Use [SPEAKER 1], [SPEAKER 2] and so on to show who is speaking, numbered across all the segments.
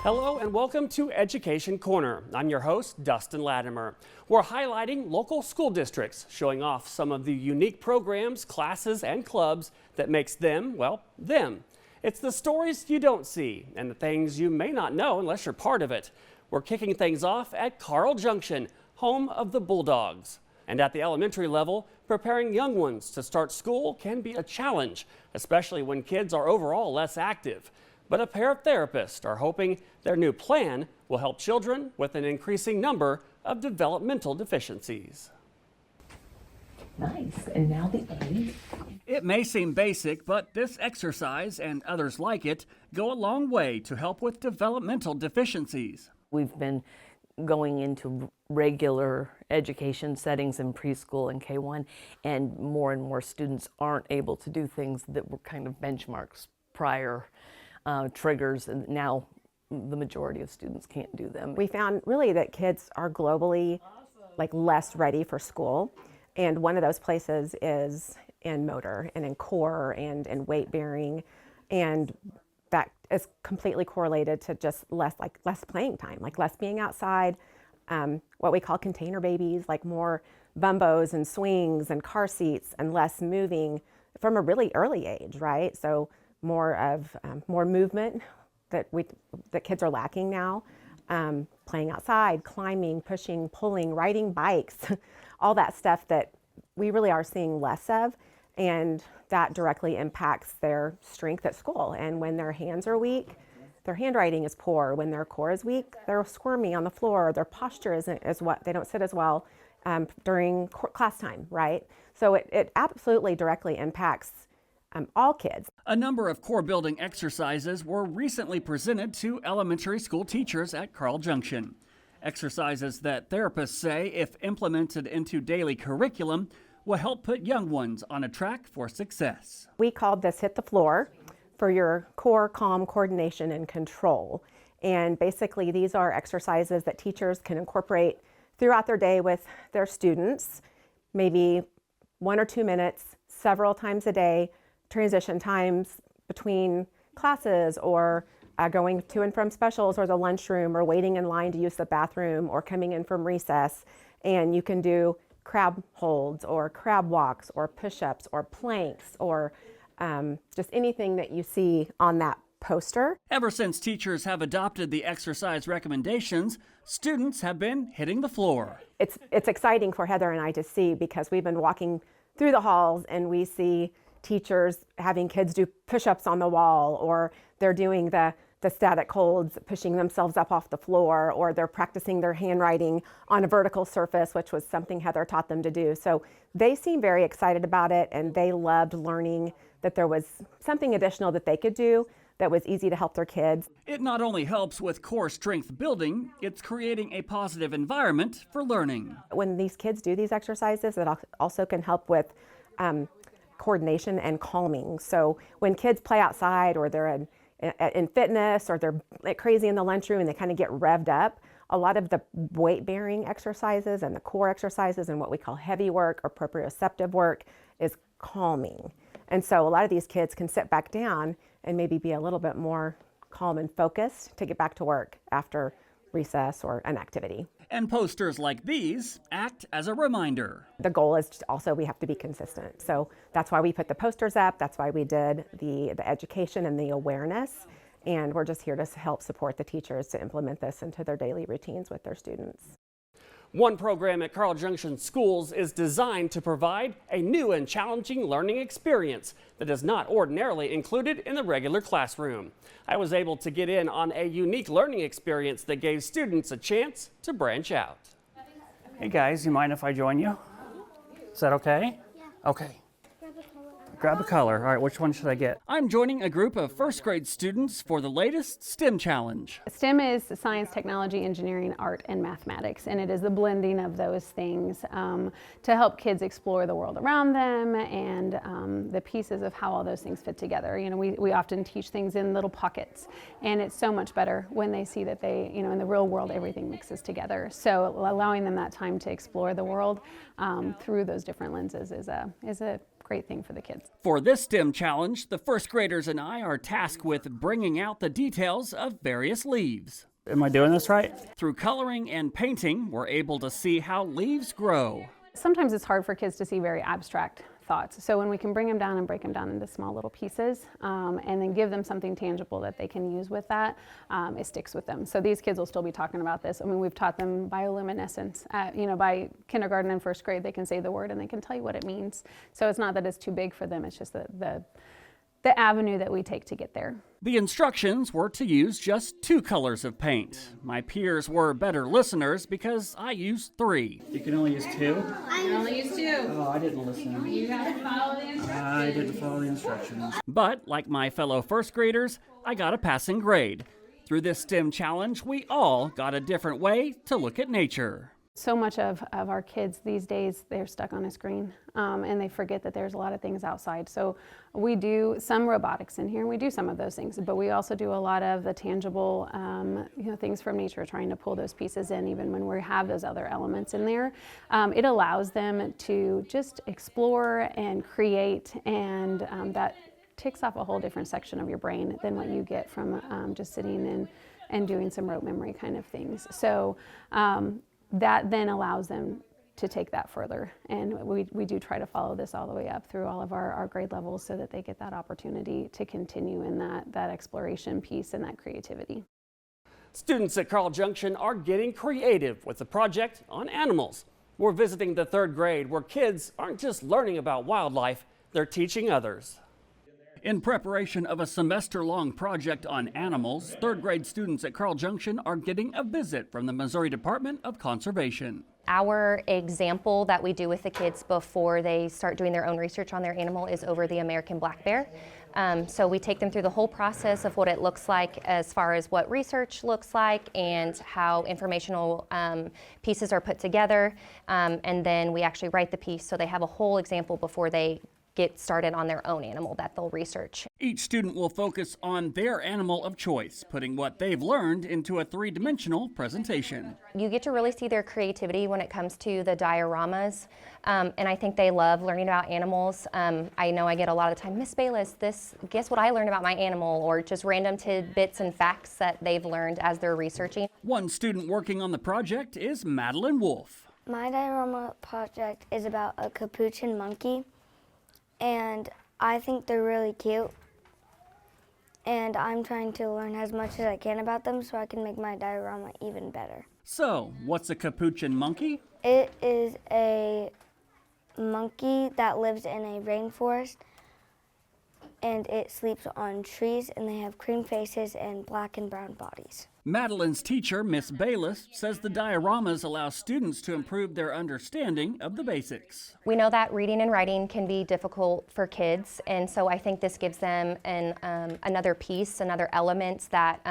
[SPEAKER 1] Hello and welcome to Education Corner. I'm your host, Dustin Latimer. We're highlighting local school districts, showing off some of the unique programs, classes, and clubs that makes them, well, them. It's the stories you don't see and the things you may not know unless you're part of it. We're kicking things off at Carl Junction, home of the Bulldogs. And at the elementary level, preparing young ones to start school can be a challenge, especially when kids are overall less active. But a pair of therapists are hoping their new plan will help children with an increasing number of developmental deficiencies.
[SPEAKER 2] Nice, and now the A.
[SPEAKER 1] It may seem basic, but this exercise and others like it go a long way to help with developmental deficiencies.
[SPEAKER 2] We've been going into regular education settings in preschool and K-1, and more students aren't able to do things that were kind of benchmarks prior. Triggers, and now the majority of students can't do them.
[SPEAKER 3] We found really that kids are globally less ready for school, and one of those places is in motor and in core and in weight bearing, and that is completely correlated to just less playing time, less being outside, what we call container babies, more bumbos and swings and car seats and less moving from a really early age, right? So more movement that kids are lacking now, playing outside, climbing, pushing, pulling, riding bikes, all that stuff that we really are seeing less of, and that directly impacts their strength at school. And when their hands are weak, their handwriting is poor. When their core is weak, they're squirmy on the floor. Their posture isn't as what they don't sit as well during class time, right? So it absolutely directly impacts all kids.
[SPEAKER 1] A number of core building exercises were recently presented to elementary school teachers at Carl Junction. Exercises that therapists say, if implemented into daily curriculum, will help put young ones on a track for success.
[SPEAKER 3] We called this Hit the Floor for your core, calm, coordination, and control. And basically these are exercises that teachers can incorporate throughout their day with their students, maybe 1 or 2 minutes, several times a day, transition times between classes, or going to and from specials or the lunchroom, or waiting in line to use the bathroom, or coming in from recess. And you can do crab holds or crab walks or push-ups or planks or just anything that you see on that poster.
[SPEAKER 1] Ever since teachers have adopted the exercise recommendations, students have been hitting the floor.
[SPEAKER 3] It's exciting for Heather and I to see, because we've been walking through the halls and we see teachers having kids do push-ups on the wall, or they're doing the static holds, pushing themselves up off the floor, or they're practicing their handwriting on a vertical surface, which was something Heather taught them to do. So they seem very excited about it, and they loved learning that there was something additional that they could do that was easy to help their kids.
[SPEAKER 1] It not only helps with core strength building, it's creating a positive environment for learning.
[SPEAKER 3] When these kids do these exercises, it also can help with coordination and calming. So when kids play outside, or they're in fitness, or they're crazy in the lunchroom and they kind of get revved up, a lot of the weight bearing exercises and the core exercises and what we call heavy work or proprioceptive work is calming. And so a lot of these kids can sit back down and maybe be a little bit more calm and focused to get back to work after recess or an activity.
[SPEAKER 1] And posters like these act as a reminder.
[SPEAKER 3] The goal is also we have to be consistent. So that's why we put the posters up. That's why we did the education and the awareness. And we're just here to help support the teachers to implement this into their daily routines with their students. One program at Carl Junction Schools is designed to provide a new and challenging learning experience that is not ordinarily included in the regular classroom. I was able to get in on a unique learning experience that gave students a chance to branch out. Hey guys, you mind if I join you? Is that okay?
[SPEAKER 4] Yeah.
[SPEAKER 1] Okay.
[SPEAKER 4] Grab a color.
[SPEAKER 1] Grab a color. All right, which one should I get? I'm joining a group of first grade students for the latest STEM challenge.
[SPEAKER 4] STEM is science, technology, engineering, art, and mathematics, and it is the blending of those things to help kids explore the world around them and the pieces of how all those things fit together. You know, we often teach things in little pockets, and it's so much better when they see that they, you know, in the real world, everything mixes together. So allowing them that time to explore the world through those different lenses is a great thing for the kids.
[SPEAKER 1] For this STEM challenge, the first graders and I are tasked with bringing out the details of various leaves. Am I doing this right? Through coloring and painting, we're able to see how leaves grow.
[SPEAKER 4] Sometimes it's hard for kids to see very abstract thoughts. So when we can bring them down and break them down into small little pieces and then give them something tangible that they can use with that, it sticks with them. So these kids will still be talking about this. I mean, we've taught them bioluminescence. By kindergarten and first grade, they can say the word and they can tell you what it means. So it's not that it's too big for them, it's just the avenue that we take to get there.
[SPEAKER 1] The instructions were to use just 2 colors of paint. My peers were better listeners because I used 3. You can only use 2?
[SPEAKER 5] I can only use 2.
[SPEAKER 1] Oh, I didn't listen.
[SPEAKER 5] You have to follow the instructions.
[SPEAKER 1] I didn't follow the instructions. But, like my fellow first graders, I got a passing grade. Through this STEM challenge, we all got a different way to look at nature.
[SPEAKER 4] So much of our kids these days, they're stuck on a screen and they forget that there's a lot of things outside. So we do some robotics in here, and we do some of those things, but we also do a lot of the tangible things from nature, trying to pull those pieces in even when we have those other elements in there. It allows them to just explore and create, and that ticks off a whole different section of your brain than what you get from just sitting and doing some rote memory kind of things. So that then allows them to take that further. And we do try to follow this all the way up through all of our grade levels so that they get that opportunity to continue in that exploration piece and that creativity.
[SPEAKER 1] Students at Carl Junction are getting creative with a project on animals. We're visiting the 3rd grade where kids aren't just learning about wildlife, they're teaching others. In preparation of a semester-long project on animals, 3rd grade students at Carl Junction are getting a visit from the Missouri Department of Conservation.
[SPEAKER 6] Our example that we do with the kids before they start doing their own research on their animal is over the American black bear. So we take them through the whole process of what it looks like as far as what research looks like and how informational pieces are put together. And then we actually write the piece so they have a whole example before they get started on their own animal that they'll research.
[SPEAKER 1] Each student will focus on their animal of choice, putting what they've learned into a 3-dimensional presentation.
[SPEAKER 6] You get to really see their creativity when it comes to the dioramas, and I think they love learning about animals. I know I get a lot of the time, Miss Bayless, guess what I learned about my animal, or just random tidbits and facts that they've learned as they're researching.
[SPEAKER 1] One student working on the project is Madeline Wolf.
[SPEAKER 7] My diorama project is about a capuchin monkey, and I think they're really cute, and I'm trying to learn as much as I can about them so I can make my diorama even better.
[SPEAKER 1] So, what's a capuchin monkey?
[SPEAKER 7] It is a monkey that lives in a rainforest, and it sleeps on trees, and they have cream faces and black and brown bodies.
[SPEAKER 1] Madeline's teacher, Miss Bayless, says the dioramas allow students to improve their understanding of the basics.
[SPEAKER 6] We know that reading and writing can be difficult for kids, and so I think this gives them another piece, another element that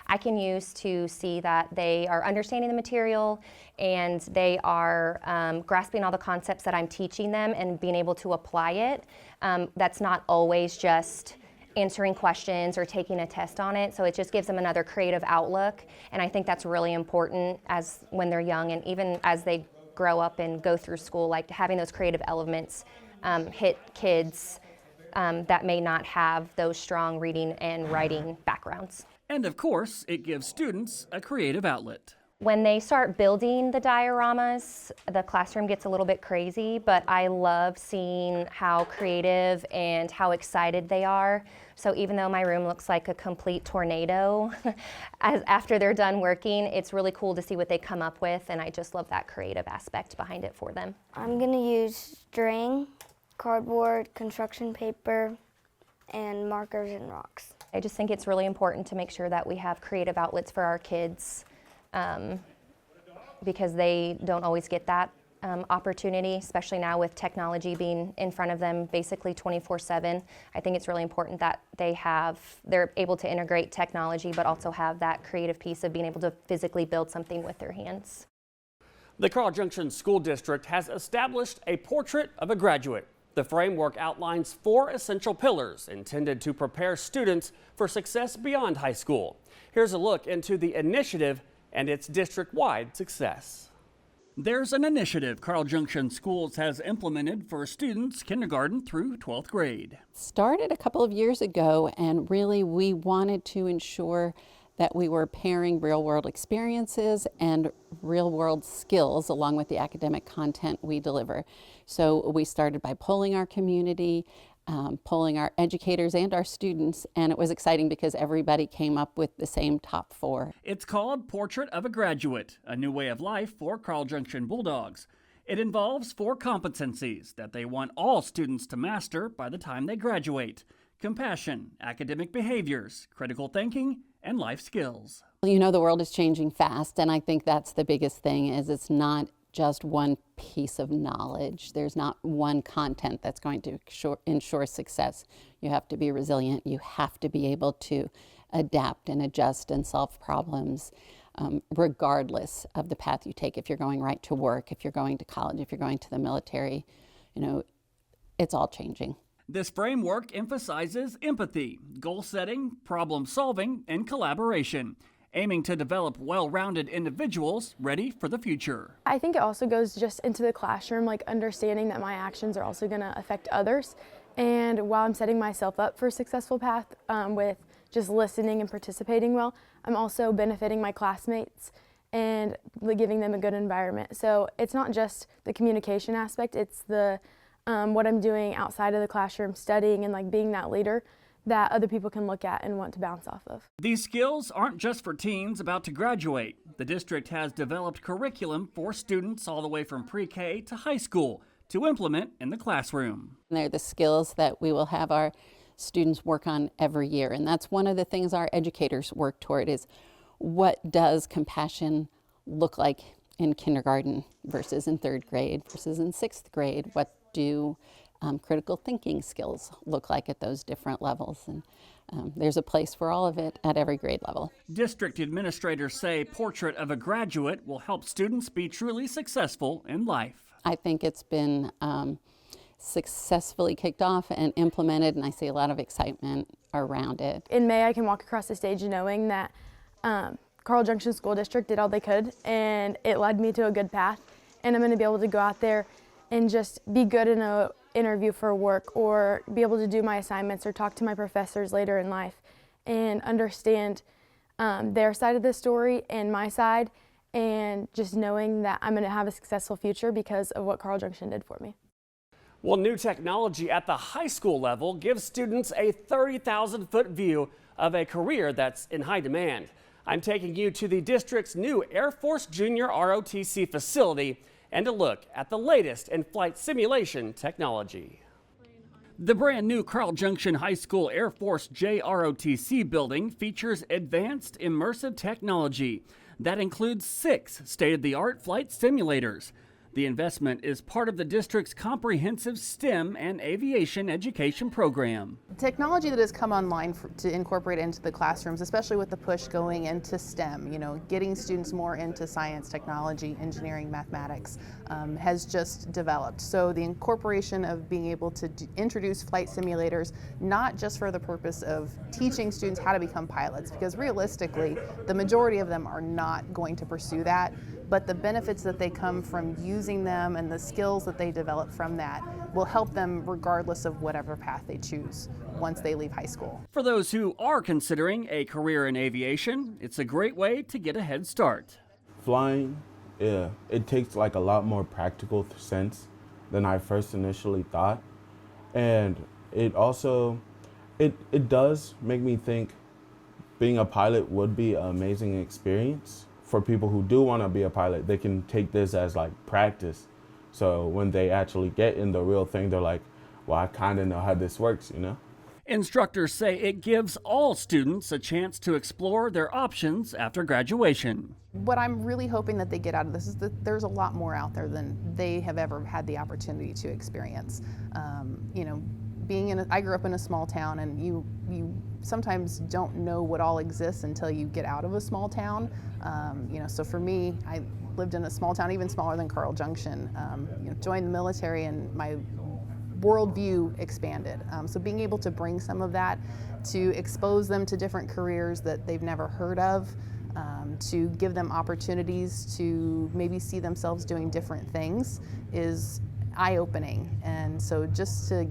[SPEAKER 6] I can use to see that they are understanding the material and they are grasping all the concepts that I'm teaching them and being able to apply it. That's not always just answering questions or taking a test on it, so it just gives them another creative outlook, and I think that's really important when they're young and even as they grow up and go through school, like having those creative elements hit kids that may not have those strong reading and writing backgrounds.
[SPEAKER 1] And of course, it gives students a creative outlet.
[SPEAKER 6] When they start building the dioramas, the classroom gets a little bit crazy, but I love seeing how creative and how excited they are. So even though my room looks like a complete tornado, after they're done working, it's really cool to see what they come up with, and I just love that creative aspect behind it for them.
[SPEAKER 7] I'm gonna use string, cardboard, construction paper, and markers and rocks.
[SPEAKER 6] I just think it's really important to make sure that we have creative outlets for our kids because they don't always get that opportunity, especially now with technology being in front of them basically 24/7. I think it's really important that they're able to integrate technology but also have that creative piece of being able to physically build something with their hands.
[SPEAKER 1] The Carl Junction School District has established a portrait of a graduate. The framework outlines 4 essential pillars intended to prepare students for success beyond high school. Here's a look into the initiative and its district-wide success. There's an initiative Carl Junction Schools has implemented for students kindergarten through 12th grade.
[SPEAKER 8] Started a couple of years ago, and really we wanted to ensure that we were pairing real-world experiences and real-world skills along with the academic content we deliver. So we started by polling our community, polling our educators and our students, and it was exciting because everybody came up with the same top 4.
[SPEAKER 1] It's called Portrait of a Graduate, a new way of life for Carl Junction Bulldogs. It involves 4 competencies that they want all students to master by the time they graduate: compassion, academic behaviors, critical thinking, and life skills.
[SPEAKER 8] You know, the world is changing fast, and I think that's the biggest thing, is it's not just one piece of knowledge. There's not one content that's going to ensure success. You have to be resilient. You have to be able to adapt and adjust and solve problems regardless of the path you take. If you're going right to work, if you're going to college, if you're going to the military, you know, it's all changing.
[SPEAKER 1] This framework emphasizes empathy, goal setting, problem solving, and collaboration, aiming to develop well-rounded individuals ready for the future.
[SPEAKER 9] I think it also goes just into the classroom, like understanding that my actions are also going to affect others. And while I'm setting myself up for a successful path with just listening and participating well, I'm also benefiting my classmates and giving them a good environment. So it's not just the communication aspect, it's the what I'm doing outside of the classroom, studying and like being that leader that other people can look at and want to bounce off of.
[SPEAKER 1] These skills aren't just for teens about to graduate. The district has developed curriculum for students all the way from pre-K to high school to implement in the classroom.
[SPEAKER 8] They're the skills that we will have our students work on every year, and that's one of the things our educators work toward, is what does compassion look like in kindergarten versus in 3rd grade versus in 6th grade? What do critical thinking skills look like at those different levels? And there's a place for all of it at every grade level.
[SPEAKER 1] District administrators say Portrait of a Graduate will help students be truly successful in life.
[SPEAKER 8] I think it's been successfully kicked off and implemented, and I see a lot of excitement around it.
[SPEAKER 9] In May, I can walk across the stage knowing that Carl Junction School District did all they could, and it led me to a good path. And I'm going to be able to go out there and just be good in an interview for work, or be able to do my assignments or talk to my professors later in life and understand their side of the story and my side, and just knowing that I'm going to have a successful future because of what Carl Junction did for me.
[SPEAKER 1] Well, new technology at the high school level gives students a 30,000-foot view of a career that's in high demand. I'm taking you to the district's new Air Force Junior ROTC facility and a look at the latest in flight simulation technology. The brand new Carl Junction High School Air Force JROTC building features advanced immersive technology that includes 6 state-of-the-art flight simulators. The investment is part of the district's comprehensive STEM and aviation education program.
[SPEAKER 10] Technology that has come online to incorporate into the classrooms, especially with the push going into STEM, you know, getting students more into science, technology, engineering, mathematics, has just developed. So the incorporation of being able to introduce flight simulators, not just for the purpose of teaching students how to become pilots, because realistically, the majority of them are not going to pursue that, but the benefits that they come from using them and the skills that they develop from that will help them regardless of whatever path they choose once they leave high school.
[SPEAKER 1] For those who are considering a career in aviation, it's a great way to get a head start.
[SPEAKER 11] Flying, yeah, it takes like a lot more practical sense than I first initially thought. And it also, it does make me think being a pilot would be an amazing experience. For people who do want to be a pilot, they can take this as like practice. So when they actually get in the real thing, they're like, well, I kind of know how this works, you know?
[SPEAKER 1] Instructors say it gives all students a chance to explore their options after graduation.
[SPEAKER 10] What I'm really hoping that they get out of this is that there's a lot more out there than they have ever had the opportunity to experience. You know, I grew up in a small town, and you sometimes don't know what all exists until you get out of a small town. You know, so for me, I lived in a small town, even smaller than Carl Junction. You know, joined the military, and my worldview expanded. So being able to bring some of that to expose them to different careers that they've never heard of, to give them opportunities to maybe see themselves doing different things is eye-opening. And so just to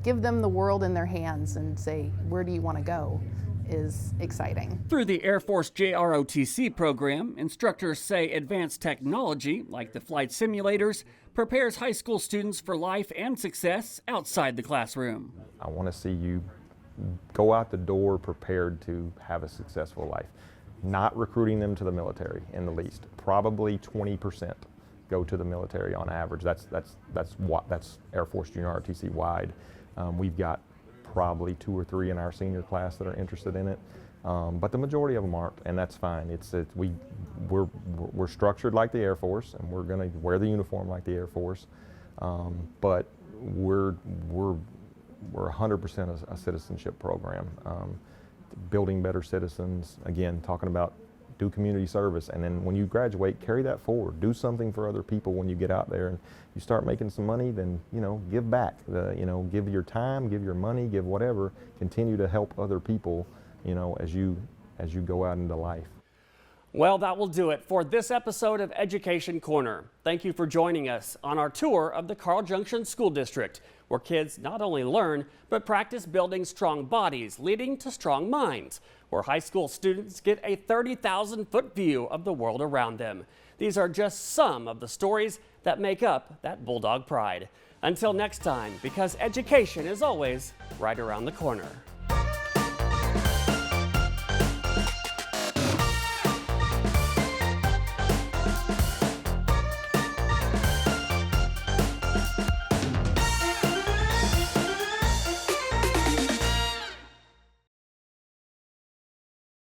[SPEAKER 10] give them the world in their hands and say, where do you want to go, is exciting.
[SPEAKER 1] Through the Air Force JROTC program, instructors say advanced technology, like the flight simulators, prepares high school students for life and success outside the classroom.
[SPEAKER 12] I want to see you go out the door prepared to have a successful life. Not recruiting them to the military in the least. Probably 20% go to the military on average. That's Air Force Junior ROTC wide. We've got probably 2 or 3 in our senior class that are interested in it, but the majority of them aren't, and that's fine. We're structured like the Air Force, and we're going to wear the uniform like the Air Force, but we're 100% a citizenship program, building better citizens. Again, talking about do community service, and then when you graduate, carry that forward. Do something for other people when you get out there and you start making some money. Then give back. Give your time, give your money, give whatever. Continue to help other people. As you go out into life.
[SPEAKER 1] Well, that will do it for this episode of Education Corner. Thank you for joining us on our tour of the Carl Junction School District, where kids not only learn, but practice building strong bodies, leading to strong minds, where high school students get a 30,000-foot view of the world around them. These are just some of the stories that make up that Bulldog pride. Until next time, because education is always right around the corner.